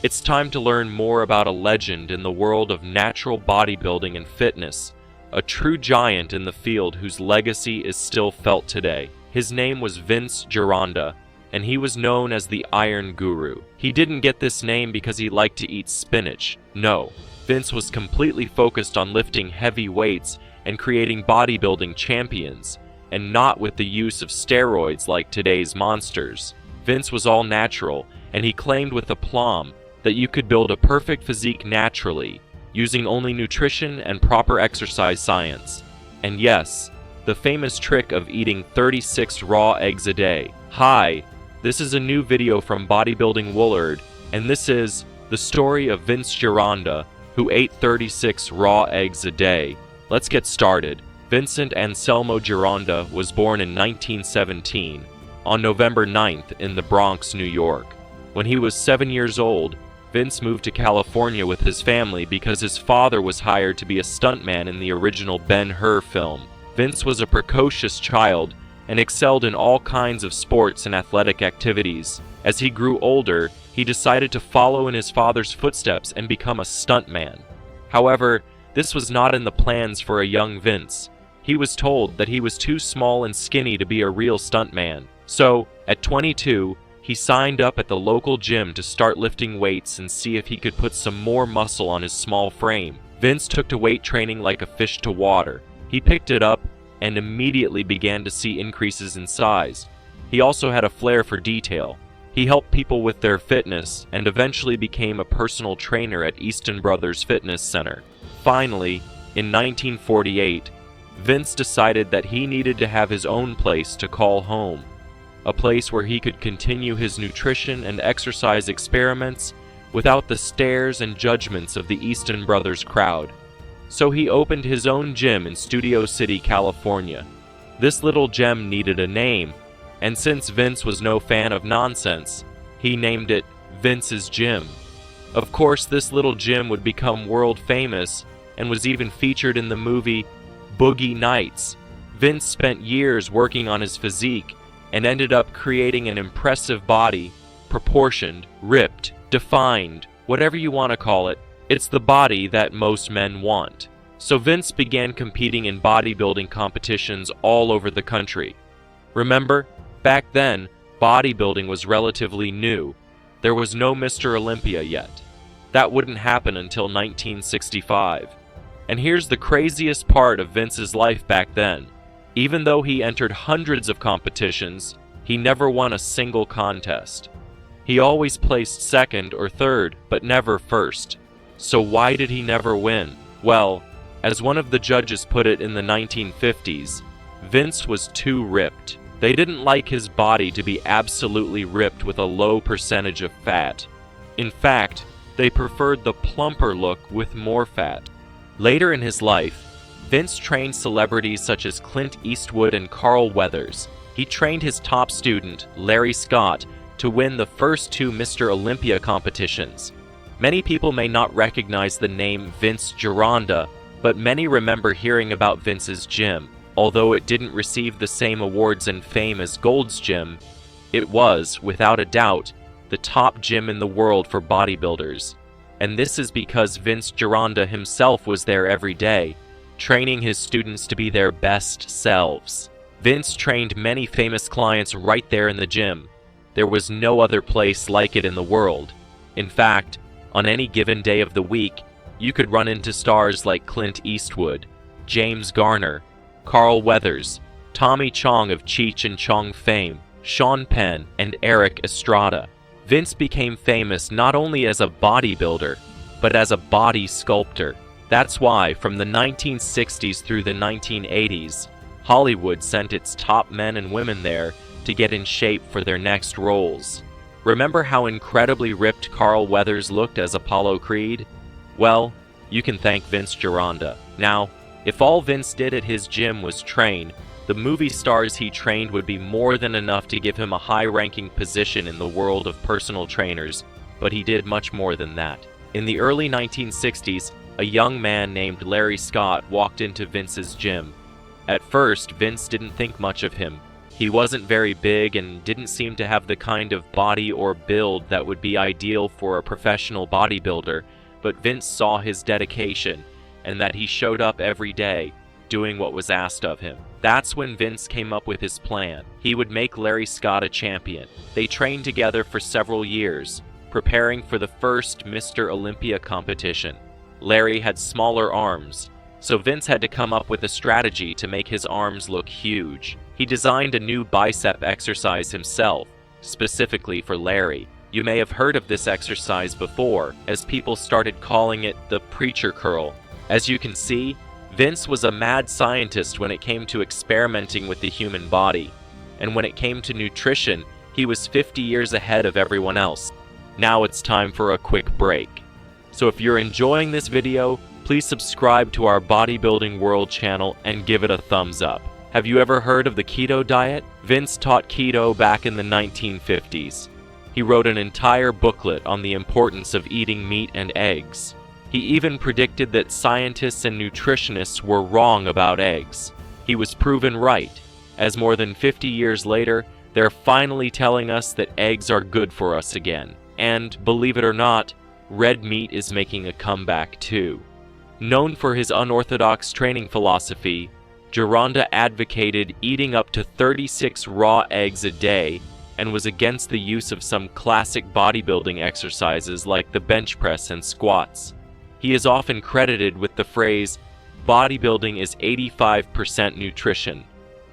It's time to learn more about a legend in the world of natural bodybuilding and fitness, a true giant in the field whose legacy is still felt today. His name was Vince Gironda, and he was known as the Iron Guru. He didn't get this name because he liked to eat spinach. No, Vince was completely focused on lifting heavy weights and creating bodybuilding champions, and not with the use of steroids like today's monsters. Vince was all natural, and he claimed with aplomb that you could build a perfect physique naturally, using only nutrition and proper exercise science. And yes, the famous trick of eating 36 raw eggs a day. Hi, this is a new video from Bodybuilding Woolard, and this is the story of Vince Gironda, who ate 36 raw eggs a day. Let's get started. Vincent Anselmo Gironda was born in 1917, on November 9th in the Bronx, New York. When he was 7 years old, Vince moved to California with his family because his father was hired to be a stuntman in the original Ben-Hur film. Vince was a precocious child and excelled in all kinds of sports and athletic activities. As he grew older, he decided to follow in his father's footsteps and become a stuntman. However, this was not in the plans for a young Vince. He was told that he was too small and skinny to be a real stuntman. So, at 22, he signed up at the local gym to start lifting weights and see if he could put some more muscle on his small frame. Vince took to weight training like a fish to water. He picked it up and immediately began to see increases in size. He also had a flair for detail. He helped people with their fitness and eventually became a personal trainer at Easton Brothers Fitness Center. Finally, in 1948, Vince decided that he needed to have his own place to call home. A place where he could continue his nutrition and exercise experiments without the stares and judgments of the Easton Brothers crowd. So he opened his own gym in Studio City, California. This little gem needed a name, and since Vince was no fan of nonsense, he named it Vince's Gym. Of course, this little gym would become world famous and was even featured in the movie Boogie Nights. Vince spent years working on his physique and ended up creating an impressive body, proportioned, ripped, defined, whatever you want to call it. It's the body that most men want. So Vince began competing in bodybuilding competitions all over the country. Remember, back then, bodybuilding was relatively new. There was no Mr. Olympia yet. That wouldn't happen until 1965. And here's the craziest part of Vince's life back then. Even though he entered hundreds of competitions, he never won a single contest. He always placed second or third, but never first. So why did he never win? Well, as one of the judges put it in the 1950s, Vince was too ripped. They didn't like his body to be absolutely ripped with a low percentage of fat. In fact, they preferred the plumper look with more fat. Later in his life, Vince trained celebrities such as Clint Eastwood and Carl Weathers. He trained his top student, Larry Scott, to win the first two Mr. Olympia competitions. Many people may not recognize the name Vince Gironda, but many remember hearing about Vince's gym. Although it didn't receive the same awards and fame as Gold's Gym, it was, without a doubt, the top gym in the world for bodybuilders. And this is because Vince Gironda himself was there every day, training his students to be their best selves. Vince trained many famous clients right there in the gym. There was no other place like it in the world. In fact, on any given day of the week, you could run into stars like Clint Eastwood, James Garner, Carl Weathers, Tommy Chong of Cheech and Chong fame, Sean Penn, and Eric Estrada. Vince became famous not only as a bodybuilder, but as a body sculptor. That's why, from the 1960s through the 1980s, Hollywood sent its top men and women there to get in shape for their next roles. Remember how incredibly ripped Carl Weathers looked as Apollo Creed? Well, you can thank Vince Gironda. Now, if all Vince did at his gym was train, the movie stars he trained would be more than enough to give him a high-ranking position in the world of personal trainers, but he did much more than that. In the early 1960s, a young man named Larry Scott walked into Vince's gym. At first, Vince didn't think much of him. He wasn't very big and didn't seem to have the kind of body or build that would be ideal for a professional bodybuilder, but Vince saw his dedication and that he showed up every day, doing what was asked of him. That's when Vince came up with his plan. He would make Larry Scott a champion. They trained together for several years, preparing for the first Mr. Olympia competition. Larry had smaller arms, so Vince had to come up with a strategy to make his arms look huge. He designed a new bicep exercise himself, specifically for Larry. You may have heard of this exercise before, as people started calling it the preacher curl. As you can see, Vince was a mad scientist when it came to experimenting with the human body. And when it came to nutrition, he was 50 years ahead of everyone else. Now it's time for a quick break. So if you're enjoying this video, please subscribe to our Bodybuilding World channel and give it a thumbs up. Have you ever heard of the keto diet? Vince taught keto back in the 1950s. He wrote an entire booklet on the importance of eating meat and eggs. He even predicted that scientists and nutritionists were wrong about eggs. He was proven right, as more than 50 years later, they're finally telling us that eggs are good for us again. And, believe it or not, red meat is making a comeback too. Known for his unorthodox training philosophy, Gironda advocated eating up to 36 raw eggs a day and was against the use of some classic bodybuilding exercises like the bench press and squats. He is often credited with the phrase, "Bodybuilding is 85% nutrition."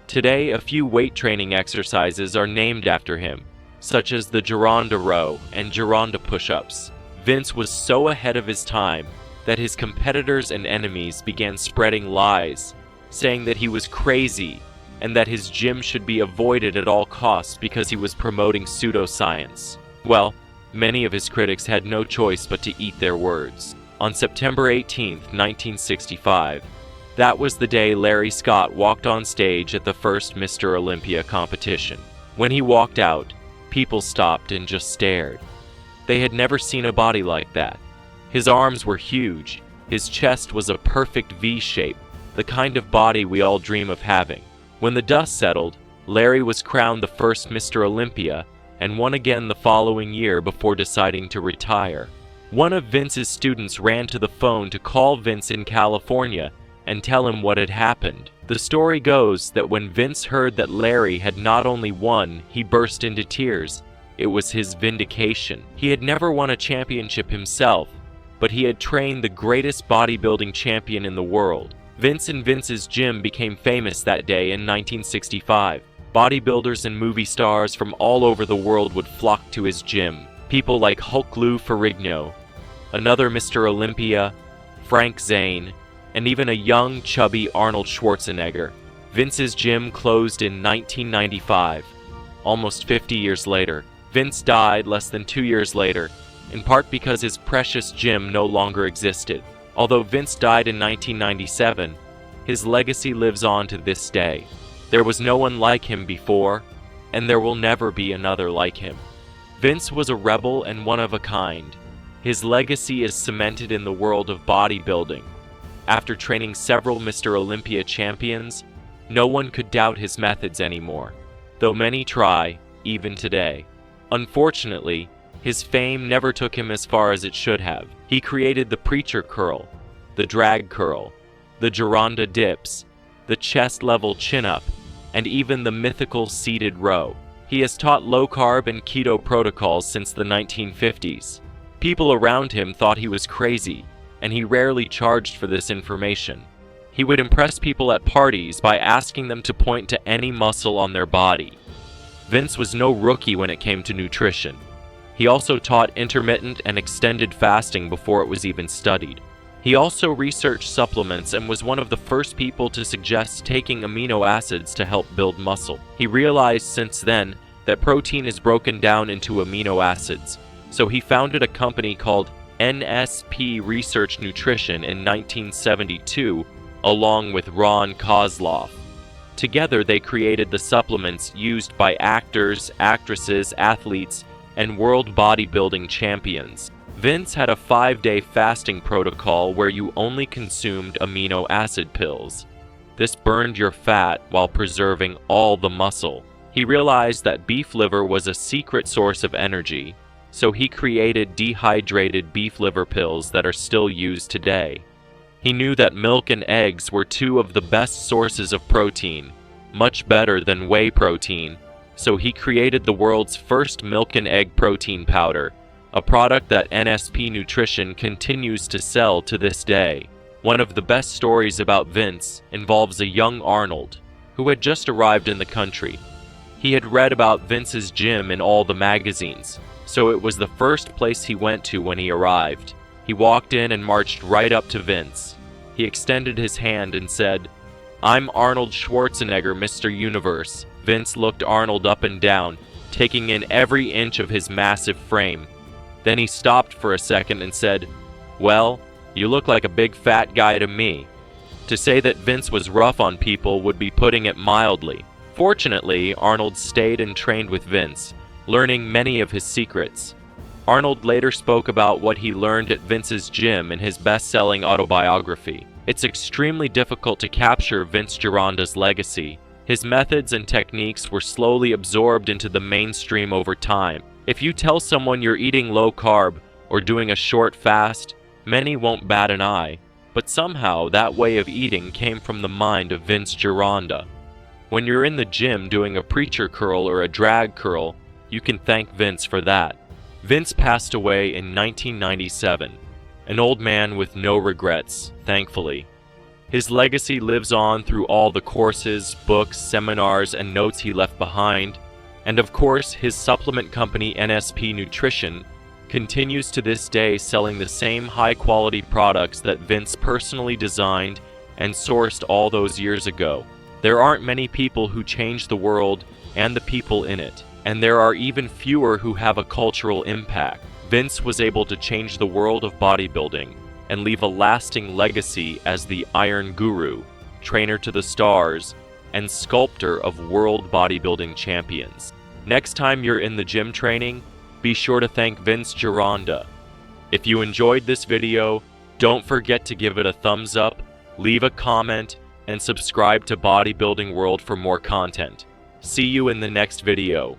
Today, a few weight training exercises are named after him, such as the Gironda row and Gironda push-ups. Vince was so ahead of his time that his competitors and enemies began spreading lies, saying that he was crazy and that his gym should be avoided at all costs because he was promoting pseudoscience. Well, many of his critics had no choice but to eat their words. On September 18, 1965, that was the day Larry Scott walked on stage at the first Mr. Olympia competition. When he walked out, people stopped and just stared. They had never seen a body like that. His arms were huge, his chest was a perfect V shape, the kind of body we all dream of having. When the dust settled, Larry was crowned the first Mr. Olympia and won again the following year before deciding to retire. One of Vince's students ran to the phone to call Vince in California and tell him what had happened. The story goes that when Vince heard that Larry had not only won, he burst into tears. It was his vindication. He had never won a championship himself, but he had trained the greatest bodybuilding champion in the world. Vince and Vince's gym became famous that day in 1965. Bodybuilders and movie stars from all over the world would flock to his gym. People like Hulk Lou Ferrigno, another Mr. Olympia, Frank Zane, and even a young, chubby Arnold Schwarzenegger. Vince's gym closed in 1995, almost 50 years later. Vince died less than 2 years later, in part because his precious gym no longer existed. Although Vince died in 1997, his legacy lives on to this day. There was no one like him before, and there will never be another like him. Vince was a rebel and one of a kind. His legacy is cemented in the world of bodybuilding. After training several Mr. Olympia champions, no one could doubt his methods anymore, though many try, even today. Unfortunately, his fame never took him as far as it should have. He created the preacher curl, the drag curl, the Gironda dips, the chest-level chin-up, and even the mythical seated row. He has taught low-carb and keto protocols since the 1950s. People around him thought he was crazy, and he rarely charged for this information. He would impress people at parties by asking them to point to any muscle on their body. Vince was no rookie when it came to nutrition. He also taught intermittent and extended fasting before it was even studied. He also researched supplements and was one of the first people to suggest taking amino acids to help build muscle. He realized since then that protein is broken down into amino acids, so he founded a company called NSP Research Nutrition in 1972, along with Ron Kozloff. Together they created the supplements used by actors, actresses, athletes, and world bodybuilding champions. Vince had a 5-day fasting protocol where you only consumed amino acid pills. This burned your fat while preserving all the muscle. He realized that beef liver was a secret source of energy, so he created dehydrated beef liver pills that are still used today. He knew that milk and eggs were two of the best sources of protein, much better than whey protein, so he created the world's first milk and egg protein powder, a product that NSP Nutrition continues to sell to this day. One of the best stories about Vince involves a young Arnold, who had just arrived in the country. He had read about Vince's gym in all the magazines, so it was the first place he went to when he arrived. He walked in and marched right up to Vince. He extended his hand and said, "I'm Arnold Schwarzenegger, Mr. Universe." Vince looked Arnold up and down, taking in every inch of his massive frame. Then he stopped for a second and said, "Well, you look like a big fat guy to me." To say that Vince was rough on people would be putting it mildly. Fortunately, Arnold stayed and trained with Vince, learning many of his secrets. Arnold later spoke about what he learned at Vince's gym in his best-selling autobiography. It's extremely difficult to capture Vince Gironda's legacy. His methods and techniques were slowly absorbed into the mainstream over time. If you tell someone you're eating low-carb or doing a short fast, many won't bat an eye. But somehow that way of eating came from the mind of Vince Gironda. When you're in the gym doing a preacher curl or a drag curl, you can thank Vince for that. Vince passed away in 1997, an old man with no regrets, thankfully. His legacy lives on through all the courses, books, seminars, and notes he left behind, and of course his supplement company NSP Nutrition continues to this day selling the same high-quality products that Vince personally designed and sourced all those years ago. There aren't many people who change the world and the people in it, and there are even fewer who have a cultural impact. Vince was able to change the world of bodybuilding and leave a lasting legacy as the Iron Guru, trainer to the stars, and sculptor of world bodybuilding champions. Next time you're in the gym training, be sure to thank Vince Gironda. If you enjoyed this video, don't forget to give it a thumbs up, leave a comment, and subscribe to Bodybuilding World for more content. See you in the next video.